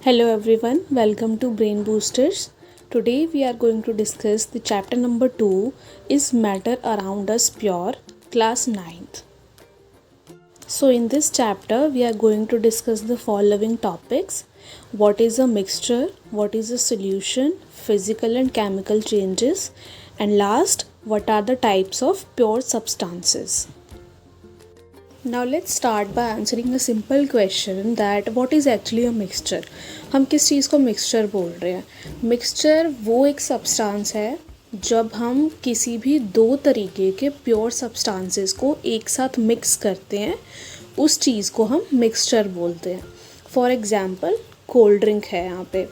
Hello everyone, welcome to Brain Boosters. Today we are going to discuss the chapter number 2 is Matter Around Us Pure, class 9th. So in this chapter we are going to discuss the following topics: what is a mixture, what is a solution, physical and chemical changes, and last, what are the types of pure substances. Now let's start by answering a simple question that what is actually a mixture. हम किस चीज़ को mixture बोल रहे हैं? Mixture वो एक substance है जब हम किसी भी दो तरीके के प्योर सब्सटेंसेस को एक साथ मिक्स करते हैं, उस चीज़ को हम मिक्सचर बोलते हैं. फॉर एग्ज़ाम्पल कोल्ड ड्रिंक है. यहाँ पे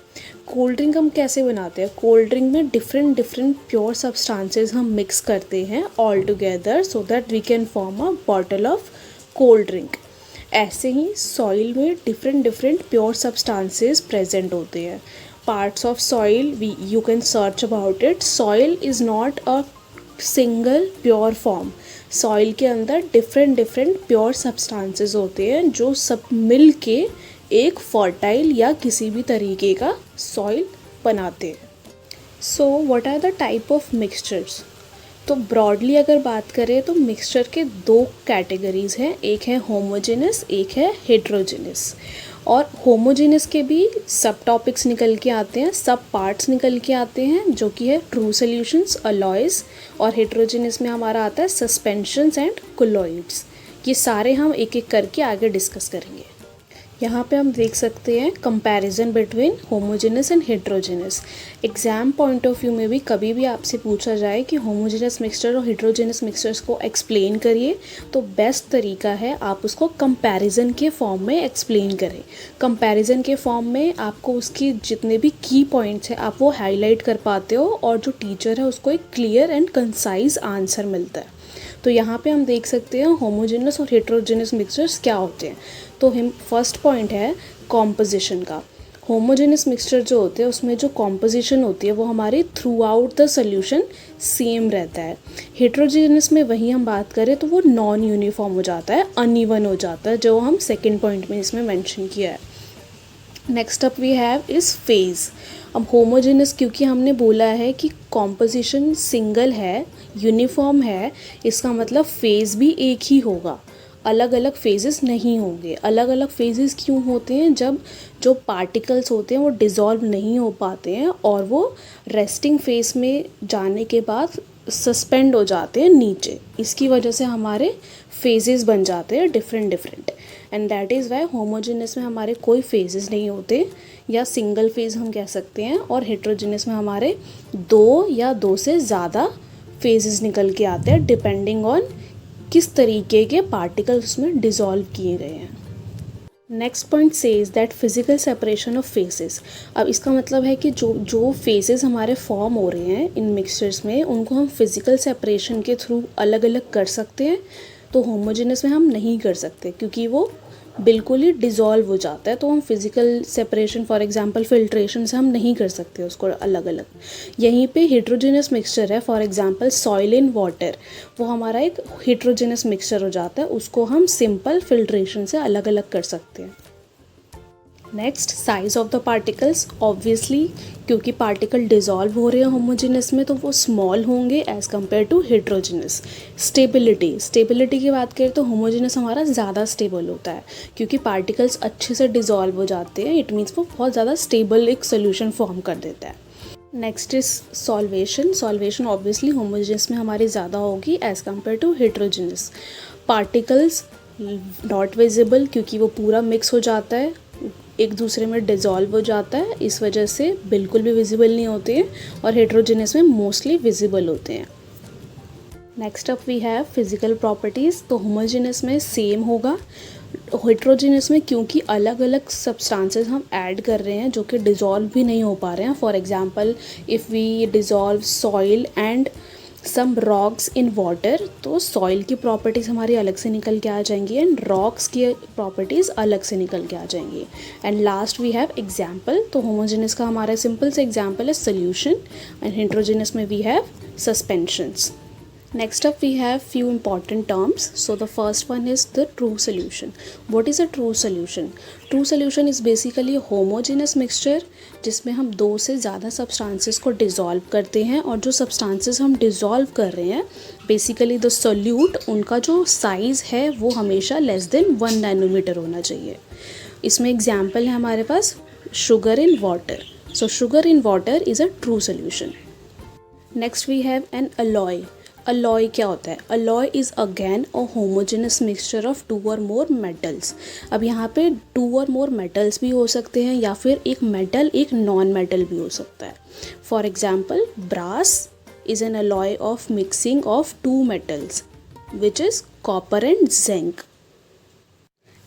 कोल्ड ड्रिंक हम कैसे बनाते हैं? कोल्ड ड्रिंक में डिफरेंट प्योर सब्सटेंसेस हम मिक्स करते हैं all together so that we can form a bottle of cold drink. ऐसे ही सॉइल में डिफरेंट प्योर सब्सटेंसेस प्रेजेंट होते हैं. Parts of soil you can search about it. Soil is not a single pure form. Soil के अंदर different pure substances होते हैं जो सब मिल के एक फर्टाइल या किसी भी तरीके का सॉइल बनाते हैं. So what are the type of mixtures? तो ब्रॉडली अगर बात करें तो मिक्सचर के दो कैटेगरीज़ हैं. एक है होमोजेनस, एक है हेट्रोजेनस. और होमोजेनस के भी सब टॉपिक्स निकल के आते हैं, सब पार्ट्स निकल के आते हैं, जो कि है ट्रू सॉल्यूशंस, अलॉयज़. और हेट्रोजेनस में हमारा आता है सस्पेंशंस एंड कोलॉइड्स. ये सारे हम एक एक करके आगे डिस्कस करेंगे. यहाँ पे हम देख सकते हैं comparison between homogeneous and heterogeneous. Exam point of view में भी कभी भी आपसे पूछा जाए कि होमोजेनस मिक्सचर और हेट्रोजेनस मिक्सचर्स को एक्सप्लेन करिए, तो बेस्ट तरीका है आप उसको कंपैरिजन के फॉर्म में एक्सप्लेन करें. कंपैरिजन के फॉर्म में आपको उसकी जितने भी की पॉइंट्स हैं आप वो हाईलाइट कर पाते हो और जो टीचर है उसको एक क्लियर एंड कंसाइज आंसर मिलता है. तो यहाँ पे हम देख सकते हैं होमोजेनस और हेट्रोजेनस मिक्सचर्स क्या होते हैं. तो हम फर्स्ट पॉइंट है कॉम्पोजिशन का. होमोजेनस मिक्सचर जो होते हैं उसमें जो कॉम्पोजिशन होती है वो हमारी through out the solution same रहता है. हेट्रोजेनस में वहीं हम बात करें तो वो नॉन यूनिफॉर्म हो जाता है, अनइवन हो जाता है, जो हम सेकेंड पॉइंट में इसमें मेंशन किया है. Next up we have is phase. अब होमोजेनस क्योंकि हमने बोला है कि कॉम्पोजिशन सिंगल है, यूनिफॉर्म है, इसका मतलब फेज़ भी एक ही होगा, अलग अलग फेजेस नहीं होंगे. अलग अलग फेजेस क्यों होते हैं? जब जो पार्टिकल्स होते हैं वो डिज़ोल्व नहीं हो पाते हैं और वो रेस्टिंग फेज में जाने के बाद सस्पेंड हो जाते हैं नीचे. इसकी वजह से हमारे फेजेस बन जाते हैं different and that is why homogeneous में हमारे कोई फेजेस नहीं होते, या सिंगल फेज हम कह सकते हैं, और हेट्रोजेनस में हमारे दो या दो से ज़्यादा फेजेस निकल के आते हैं डिपेंडिंग ऑन किस तरीके के पार्टिकल्स उसमें डिज़ोल्व किए गए हैं. Next point says that physical separation of faces. अब इसका मतलब है कि जो फेसेस हमारे फॉर्म हो रहे हैं इन मिक्सचर्स में, उनको हम फिजिकल सेपरेशन के थ्रू अलग अलग कर सकते हैं. तो होमोजेनस में हम नहीं कर सकते क्योंकि वो बिल्कुल ही डिज़ोल्व हो जाता है. तो हम physical separation for example filtration से हम नहीं कर सकते उसको अलग अलग. यहीं पे हेट्रोजेनस मिक्सचर है, for example soil in water, वो हमारा एक हेट्रोजेनस मिक्सचर हो जाता है, उसको हम सिंपल फिल्ट्रेशन से अलग अलग कर सकते हैं. Next, size of the particles. Obviously क्योंकि पार्टिकल डिज़ोल्व हो रहे हैं होमोजेनस में तो वो स्मॉल होंगे as compare to heterogeneous. Stability की बात करें तो होमोजेनस हमारा ज़्यादा स्टेबल होता है क्योंकि पार्टिकल्स अच्छे से डिज़ोल्व हो जाते हैं. इट मीन्स वो बहुत ज़्यादा स्टेबल एक सोल्यूशन फॉर्म कर देता है. Next is solvation obviously homogeneous में हमारी ज़्यादा होगी as compare to heterogeneous. Particles not visible क्योंकि वो पूरा मिक्स हो जाता है, एक दूसरे में डिज़ोल्व हो जाता है, इस वजह से बिल्कुल भी विजिबल नहीं होते हैं, और हेट्रोजेनस में मोस्टली विजिबल होते हैं. Next up we have physical properties. तो होमोजेनस में सेम होगा. हेट्रोजेनस में क्योंकि अलग अलग सब्सटेंसेस हम ऐड कर रहे हैं जो कि डिज़ोल्व भी नहीं हो पा रहे हैं. For example if we dissolve soil and some rocks in water, तो सॉइल की प्रॉपर्टीज़ हमारी अलग से निकल के आ जाएंगी एंड रॉक्स की प्रॉपर्टीज़ अलग से निकल के आ जाएंगी. And last we have example. तो होमोजेनस का हमारा सिंपल से एग्जाम्पल है सोल्यूशन एंड हेट्रोजेनस में we have suspensions. Next up we have few important terms. So the first one is the true solution. What is a true solution? True solution is basically a homogeneous mixture जिसमें हम दो से ज़्यादा substances को dissolve करते हैं, और जो सब्सटेंसेस हम डिज़ोल्व कर रहे हैं बेसिकली द सोल्यूट, उनका जो साइज़ है वो हमेशा लेस देन 1 नैनोमीटर होना चाहिए. इसमें एग्जाम्पल है हमारे पास sugar in water. So sugar in water is a true solution. Next we have an alloy. Alloy क्या होता है? Alloy is again a homogeneous mixture of two और मोर मेटल्स. अब यहाँ पे टू और मोर मेटल्स भी हो सकते हैं या फिर एक मेटल एक नॉन मेटल भी हो सकता है. For example brass is an alloy of mixing of two metals which is copper and zinc.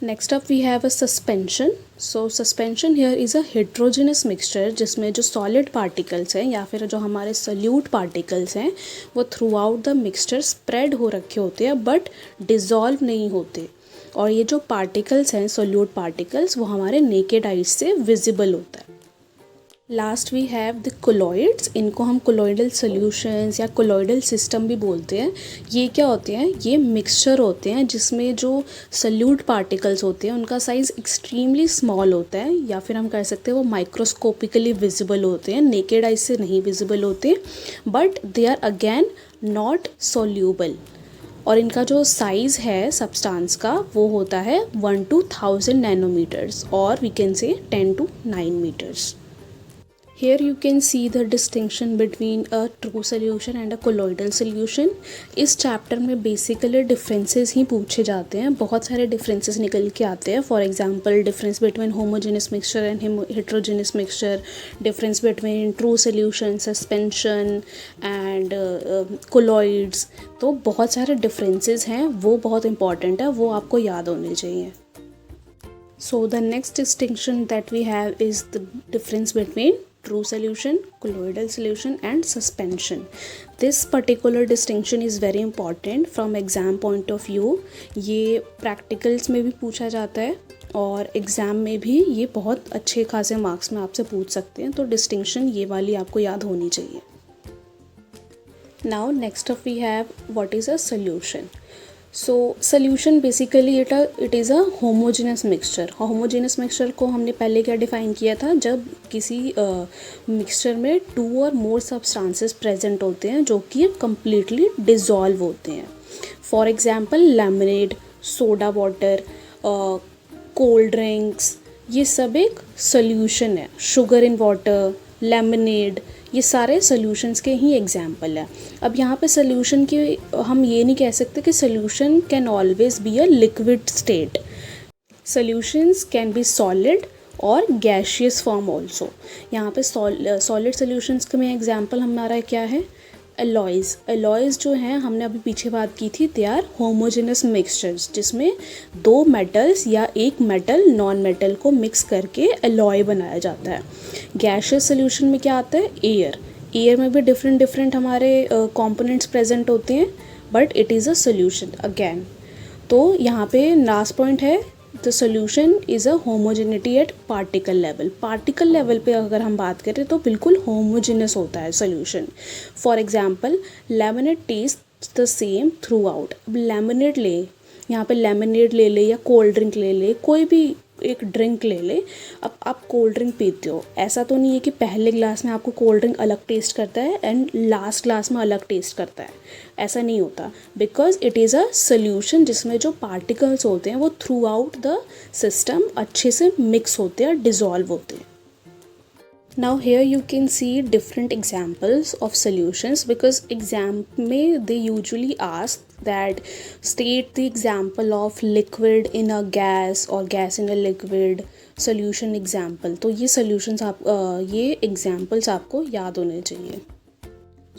Next up we have a suspension. So suspension here is a heterogeneous mixture जिसमें जो solid particles हैं या फिर जो हमारे salute particles हैं वो through out the mixture spread हो रखे होते हैं बट डिज़ोल्व नहीं होते. और ये जो पार्टिकल्स हैं सॉल्यूट पार्टिकल्स वो हमारे नेकेड आइज से विजिबल होता है. Last we have the colloids. इनको हम कोलॉइडल सॉल्यूशंस या कोलॉइडल सिस्टम भी बोलते हैं. ये क्या होते हैं? ये मिक्सचर होते हैं जिसमें जो सल्यूट पार्टिकल्स होते हैं उनका साइज़ एक्सट्रीमली स्मॉल होता है, या फिर हम कह सकते हैं वो माइक्रोस्कोपिकली विजिबल होते हैं, नेकेड आइज से नहीं विजिबल होते, but they are again not soluble. और इनका जो साइज़ है सब्सटेंस का वो होता है 1 to 1000 नैनोमीटर्स, और we can say 10 to 9 metres. Here you can see the distinction between a true solution and a colloidal solution. इस चैप्टर में बेसिकली डिफरेंसेस ही पूछे जाते हैं, बहुत सारे डिफरेंसेस निकल के आते हैं. For example difference between homogeneous mixture and heterogeneous mixture, difference between true solution, suspension and colloids. तो बहुत सारे डिफरेंसेस हैं, वो बहुत इंपॉर्टेंट है, वो आपको याद होने चाहिए. So the next distinction that we have is the difference between true solution, colloidal solution and suspension. This particular distinction is very important from exam point of view. ये practicals में भी पूछा जाता है और एग्ज़ाम में भी ये बहुत अच्छे खासे मार्क्स में आपसे पूछ सकते हैं, तो डिस्टिंक्शन ये वाली आपको याद होनी चाहिए. Now next up we have what is a solution. So solution basically it is a homogeneous mixture. Homogeneous mixture को हमने पहले क्या डिफ़ाइन किया था? जब किसी मिक्सचर में टू और मोर सब्सटेंसेस प्रेजेंट होते हैं जो कि कम्प्लीटली डिज़ोल्व होते हैं. For example lemonade, soda water, cold drinks, ये सब एक सॉल्यूशन है. शुगर इन वाटर, लेमनेड, ये सारे सॉल्यूशंस के ही एग्जाम्पल है. अब यहाँ पे सॉल्यूशन की हम ये नहीं कह सकते कि solution can always be a liquid state. Solutions can be solid और गैशियस फॉर्म ऑल्सो. यहाँ पे सॉलिड सॉल्यूशंस में एग्जाम्पल हमारा क्या है? अलॉयज़. अलॉयज़ जो हैं हमने अभी पीछे बात की थी, दे आर होमोजेनस मिक्सचर्स जिसमें दो मेटल्स या एक मेटल नॉन मेटल को मिक्स करके अलॉय बनाया जाता है. गैशियस सोल्यूशन में क्या आता है? एयर. एयर में भी डिफरेंट हमारे कंपोनेंट्स प्रेजेंट होते हैं, but it is a solution again. तो यहाँ पे लास्ट पॉइंट है the solution is a homogeneity at particle level. Particle level पे अगर हम बात करें तो बिल्कुल होमोजेनस होता है solution. For example lemonade taste the same throughout. अब लेमनेड ले, यहाँ पे लेमनेड ले ले या कोल्ड ड्रिंक ले ले, कोई भी एक ड्रिंक ले ले. अब आप कोल्ड ड्रिंक पीते हो, ऐसा तो नहीं है कि पहले ग्लास में आपको कोल्ड ड्रिंक अलग टेस्ट करता है एंड लास्ट ग्लास में अलग टेस्ट करता है. ऐसा नहीं होता, because it is a solution जिसमें जो पार्टिकल्स होते हैं वो थ्रू आउट द सिस्टम अच्छे से मिक्स होते हैं, डिज़ोल्व होते हैं. Now here you can see different examples of solutions, because exam में they usually ask that state the example of liquid in a gas or gas in a liquid solution example. तो ये solutions ये examples आपको याद होने चाहिए.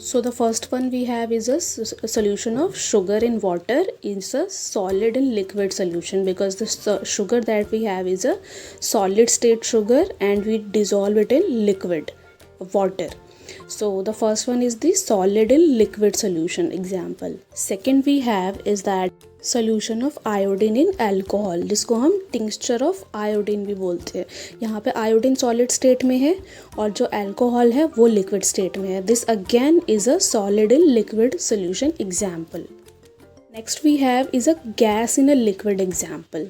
So the first one we have is a solution of sugar in water is a solid and liquid solution, because the sugar that we have is a solid state sugar and we dissolve it in liquid water. So the first one is the solid in liquid solution example. Second we have is that solution of iodine in alcohol, जिसको हम tincture of iodine भी बोलते हैं. यहाँ पे iodine solid state में है और जो alcohol है वो liquid state में है. This again is a solid in liquid solution example. Next we have is a gas in a liquid example.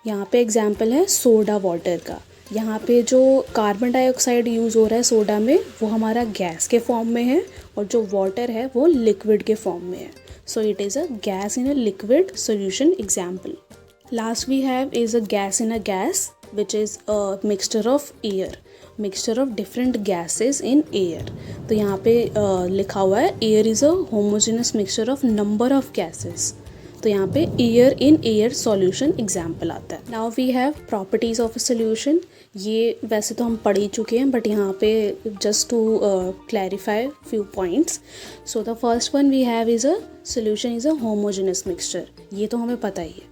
यहाँ पे example है सोडा वाटर का. यहाँ पे जो कार्बन डाइऑक्साइड यूज़ हो रहा है सोडा में वो हमारा गैस के फॉर्म में है और जो वाटर है वो लिक्विड के फॉर्म में है. So it is a gas in a liquid solution example. Last we have is a gas in a gas which is a mixture of air, mixture of different gases in air. तो यहाँ पे लिखा हुआ है air is a homogeneous mixture of number of gases. तो यहाँ पे air in air solution example आता है. Now we have properties of a solution. ये वैसे तो हम पढ़ ही चुके हैं बट यहाँ पे just to clarify few points. So the first one we have is a solution is a homogeneous mixture. ये तो हमें पता ही है.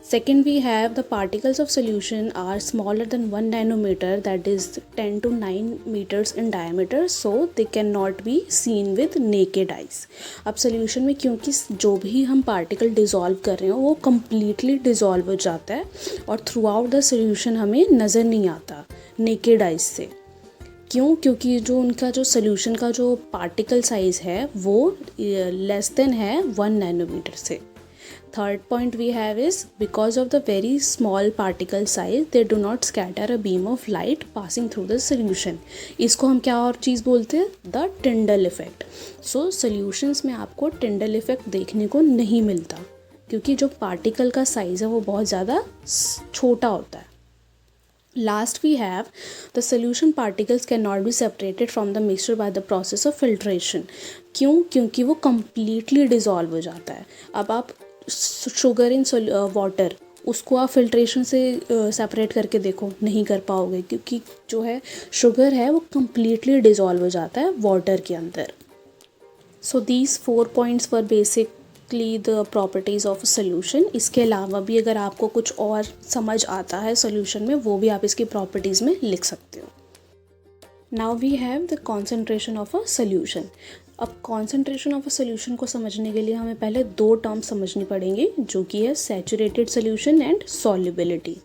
Second, we have the particles of solution are smaller than 1 nanometer, that is 10 to 9 meters in diameter, so they cannot be seen with naked eyes. अब solution में क्योंकि जो भी हम particle dissolve कर रहे हो वो completely dissolve हो जाता है और throughout the solution हमें नज़र नहीं आता naked eyes से. क्यों? क्योंकि जो उनका जो solution का जो particle size है वो less than है 1 nanometer से. Third point we have is because of the very small particle size they do not scatter a beam of light passing through the solution. इसको हम क्या और चीज़ बोलते हैं? The Tyndall effect. So solutions में आपको Tyndall effect देखने को नहीं मिलता क्योंकि जो particle का size है वो बहुत ज़्यादा छोटा होता है. Last we have the solution particles cannot be separated from the mixture by the process of filtration. क्यों? क्योंकि वो completely dissolve हो जाता है. अब आप शुगर इन वाटर उसको आप फिल्ट्रेशन से सेपरेट करके देखो, नहीं कर पाओगे क्योंकि जो है शुगर है वो कम्प्लीटली डिज़ोल्व हो जाता है वाटर के अंदर. So these 4 points were basically the properties of a solution. इसके अलावा भी अगर आपको कुछ और समझ आता है सोल्यूशन में वो भी आप इसकी प्रॉपर्टीज़ में लिख सकते हो. Now we have the concentration of a solution. अब कॉन्सेंट्रेशन ऑफ अ सोल्यूशन को समझने के लिए हमें पहले 2 टर्म समझनी पड़ेंगे जो कि है saturated solution and solubility.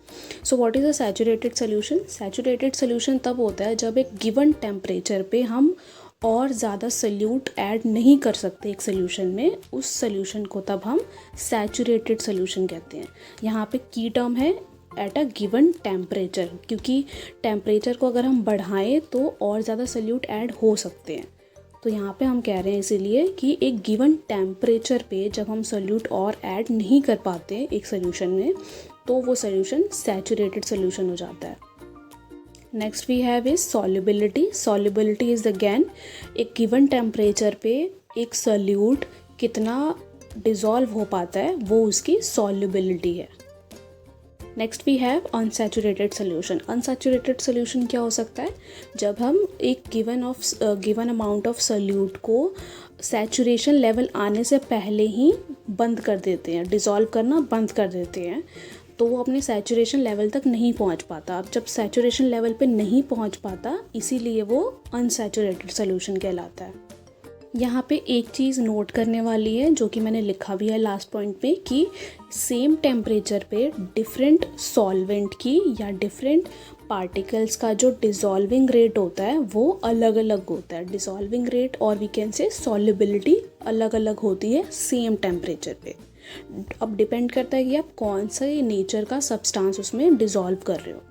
So what is a saturated solution? Saturated solution तब होता है जब एक गिवन टेम्परेचर पे हम और ज़्यादा सोल्यूट ऐड नहीं कर सकते एक सोल्यूशन में. उस सोल्यूशन को तब हम सैचुरेटेड सोल्यूशन कहते हैं. यहाँ पे की टर्म है एट अ गिवन टेम्परेचर, क्योंकि टेम्परेचर को अगर हम बढ़ाएं तो और ज़्यादा सोल्यूट ऐड हो सकते हैं. तो यहाँ पे हम कह रहे हैं इसीलिए कि एक गिवन टेम्परेचर पे जब हम सोल्यूट और ऐड नहीं कर पाते एक सोल्यूशन में तो वो सोल्यूशन सैचुरेटेड सोल्यूशन हो जाता है. Next we have is solubility. Solubility is again एक गिवन टेम्परेचर पे एक सोल्यूट कितना डिज़ोल्व हो पाता है वो उसकी सॉल्युबिलिटी है. Next we have unsaturated solution. Unsaturated solution क्या हो सकता है? जब हम एक गिवन अमाउंट ऑफ सोल्यूट को सैचुरेशन लेवल आने से पहले ही बंद कर देते हैं, डिज़ोल्व करना बंद कर देते हैं, तो वो अपने सैचुरेशन लेवल तक नहीं पहुंच पाता. अब जब सैचुरेशन लेवल पे नहीं पहुंच पाता इसीलिए वो अनसैचुरेटेड सोल्यूशन कहलाता है. यहाँ पे एक चीज़ नोट करने वाली है जो कि मैंने लिखा भी है लास्ट पॉइंट पे कि सेम टेम्परेचर पे डिफरेंट सॉल्वेंट की या डिफरेंट पार्टिकल्स का जो डिज़ोल्विंग रेट होता है वो अलग अलग होता है. डिज़ोल्विंग रेट और वी कैन से सॉल्युबिलिटी अलग अलग होती है सेम टेम्परेचर पे. अब डिपेंड करता है कि आप कौन से नेचर का सब्सटेंस उसमें डिज़ोल्व कर रहे हो.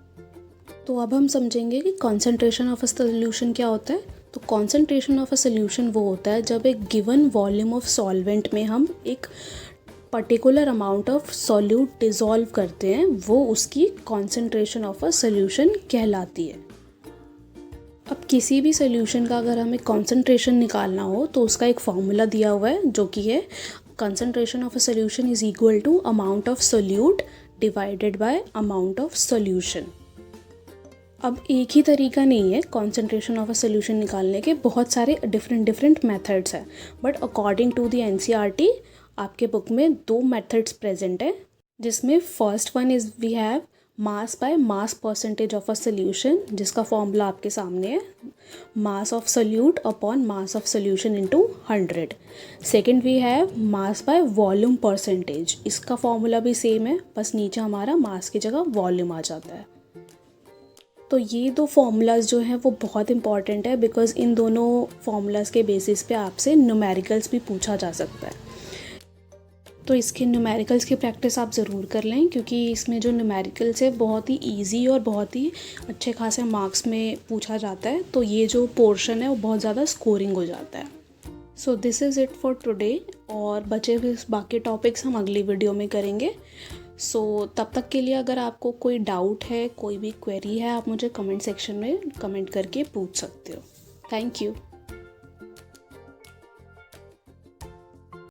तो अब हम समझेंगे कि कॉन्सेंट्रेशन ऑफ अ सोल्यूशन क्या होता है. तो कॉन्सेंट्रेशन ऑफ अ सोल्यूशन वो होता है जब एक गिवन वॉल्यूम ऑफ सॉल्वेंट में हम एक particular amount of solute dissolve करते हैं, वो उसकी कॉन्सेंट्रेशन ऑफ अ सोल्यूशन कहलाती है. अब किसी भी सोल्यूशन का अगर हमें कॉन्सेंट्रेशन निकालना हो तो उसका एक फार्मूला दिया हुआ है जो कि है concentration of a solution is equal to amount of solute divided by amount of solution. अब एक ही तरीका नहीं है कॉन्सेंट्रेशन ऑफ अ सोल्यूशन निकालने के, बहुत सारे डिफरेंट मेथड्स हैं. But according to the NCERT आपके बुक में 2 मेथड्स प्रेजेंट है जिसमें first one is we have mass by mass percentage of a solution, जिसका फॉर्मूला आपके सामने है, mass of solute upon mass of solution into 100। Second we have mass by volume percentage, इसका formula भी same है, बस नीचे हमारा मास की जगह वॉल्यूम आ जाता है। तो ये दो फार्मूलाज जो हैं वो बहुत इंपॉर्टेंट है, बिकॉज़ इन दोनों फार्मूलाज के बेसिस पे आपसे न्यूमेरिकल्स भी पूछा जा सकता है। तो इसके न्यूमेरिकल्स की प्रैक्टिस आप ज़रूर कर लें, क्योंकि इसमें जो न्यूमेरिकल्स है बहुत ही इजी और बहुत ही अच्छे खासे मार्क्स में पूछा जाता है। तो ये जो पोर्शन है वो बहुत ज़्यादा स्कोरिंग हो जाता है। So this is it for today, और बचे हुए बाकी टॉपिक्स हम अगली वीडियो में करेंगे। सो तब तक के लिए अगर आपको कोई डाउट है, कोई भी क्वेरी है, आप मुझे कमेंट सेक्शन में कमेंट करके पूछ सकते हो। Thank you.